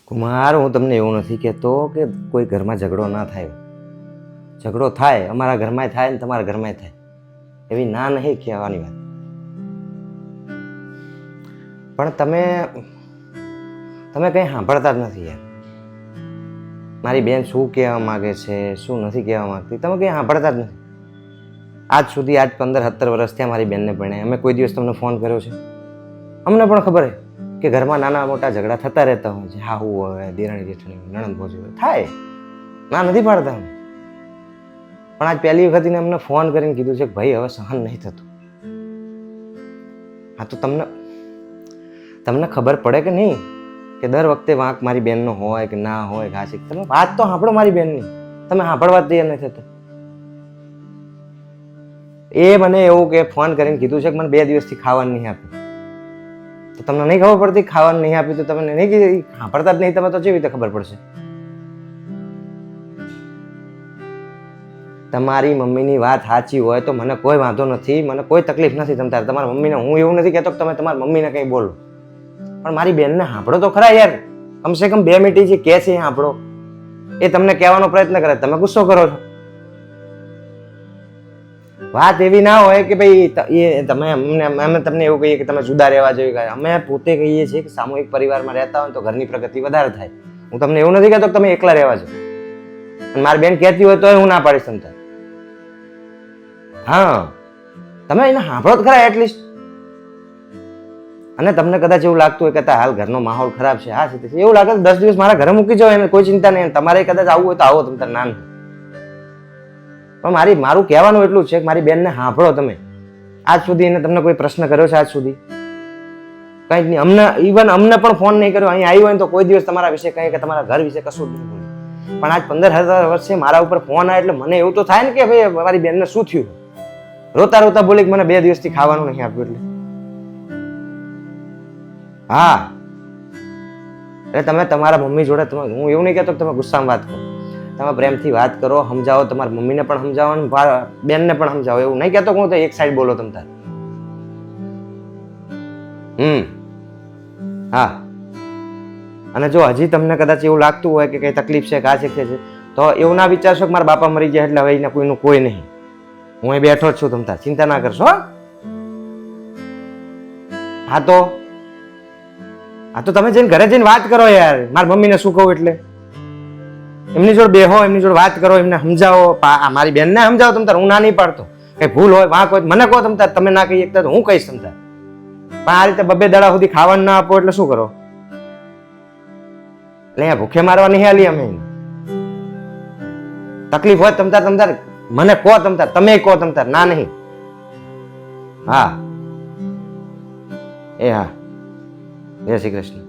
કુમાર, હું તમને એવું નથી કહેતો કે કોઈ ઘરમાં ઝઘડો ના થાય. ઝઘડો થાય, અમારા ઘરમાં થાય ને તમારા ઘરમાં થાય, એવી ના નહીં કહેવાની વાત. પણ તમે કંઈ સાંભળતા જ નથી યાર. મારી બેન શું કહેવા માંગે છે, શું નથી કહેવા માંગતી, તમે કંઈ સાંભળતા જ નથી. આજ સુધી 15-17 વર્ષ થયા મારી બેનને ભણે. અમે કોઈ દિવસ તમને ફોન કર્યો છે? અમને પણ ખબર છે કે ઘરમાં નાના મોટા ઝઘડા થતા રહેતા હોય છે. હાહુ હોય, દેરાણી જેઠાણી, નણંદ ભોજી હોય, થાય. ના નથી પાડતા અમે. પણ આજ પહેલી વખત એને અમને ફોન કરીને કીધું છે કે ભાઈ હવે સહન નહીં થતું. હા તો તમને ખબર પડે કે નહીં કે દર વખતે વાંક મારી બેનનો હોય કે ના હોય ઘાસી. તમે વાત તો સાંભળો મારી બેનની. તમે સાંભળવા જ તૈયાર નથી થતા. એ મને એવું કે ફોન કરીને કીધું છે કે મને 2 દિવસથી ખાવાનું નહીં આપ્યું. તો તમને નહીં ખબર પડતી ખાવાનું નહીં આપ્યું તો તમને નહીં કીધું? સાંભળતા જ નહીં તમે તો કેવી રીતે ખબર પડશે? તમારી મમ્મીની વાત સાચી હોય તો મને કોઈ વાંધો નથી, મને કોઈ તકલીફ નથી. તમારા મમ્મીને હું એવું નથી કહેતો કે તમે તમારા મમ્મીને કંઈ બોલો, પણ મારી બેનને સાંભળો તો ખરા યાર. કમસે કમ 2 મિનિટ જે કહે છે એ સાંભળો. એ તમને કહેવાનો પ્રયત્ન કરે, તમે ગુસ્સો કરો છો. વાત એવી ના હોય કે ભાઈ અમે તમને એવું કહીએ કે તમે જુદા રહેવા જોઈએ. અમે પોતે કહીએ છીએ કે સામૂહિક પરિવારમાં રહેતા હોય તો ઘરની પ્રગતિ વધારે થાય. હું તમને એવું નથી કહેતો કે તમે એકલા રહેવા છો. અને મારી બેન કહેતી હોય તો હું ના પાડીશ તમને. હા, તમે એને સાંભળો જ ખરા એટલીસ્ટ. અને તમને કદાચ એવું લાગતું હોય કે હાલ ઘરનો માહોલ ખરાબ છે, હા છે, એવું લાગે તો 10 દિવસ મારા ઘરે મૂકી જાઓ, એને કોઈ ચિંતા નહીં. તમારે કદાચ આવવું હોય તો આવો, તમે ના. પણ મારું કહેવાનું એટલું છે કે મારી બેનને સાંભળો તમે. આજ સુધી એને તમને કોઈ પ્રશ્ન કર્યો છે? આજ સુધી કંઈ જ નહીં. અમને પણ ફોન નહીં કર્યો. અહીં આવ્યો હોય તો કોઈ દિવસ તમારા વિશે કંઈ કે તમારા ઘર વિશે કશું જ નહીં બોલ્યું. પણ આજ 15,000 વર્ષે મારા ઉપર ફોન આવે એટલે મને એવું તો થાય ને કે ભાઈ મારી બેનને શું થયું. રોતા રોતા બોલી કે મને 2 દિવસથી ખાવાનું નહીં આપ્યું. એટલે હા, એટલે તમે તમારા મમ્મી જોડે, હું એવું નહીં કહેતો કે તમે ગુસ્સામાં વાત કરો. તમે પ્રેમથી વાત કરો, સમજાવો. તમારી મમ્મીને પણ સમજાવો અને બેનને પણ સમજાવો. એવું નહીં કહેતો કે હું તો એક સાઈડ બોલો તમ તારે. હા, અને જો હજી તમને કદાચ એવું લાગતું હોય કે કઈ તકલીફ છે, આ છે તો એવું ના વિચારશો કે મારા બાપા મરી જાય એટલે હવે એને કોઈનું કોઈ નહીં. હું અહીં બેઠો જ છું, તમ તાર ચિંતા ના કરશો. હા તો તમે જઈને ઘરે જઈને વાત કરો યાર. મારી મમ્મીને શું કહું એટલે એમની જોડે બેહો, એમની જોડે વાત કરો, એમને સમજાવો. મારી બેનને સમજાવો તમ તાર. હું ના નહીં પાડતો. કઈ ભૂલ હોય વાંક હોય મને કહો તમ તાર. તમે ના કહી શકતા તો હું કહીશ તમ તાર. પણ આ રીતે 2 દાડા સુધી ખાવાનું ના આપો એટલે શું કરો? એટલે ભૂખે મારવા નહીં હાલી અમે. તકલીફ હોય તમ તાર મને કહો તમ તાર. તમે કહો તમ તાર. ના નહીં. હા, એ હા, જય શ્રી કૃષ્ણ.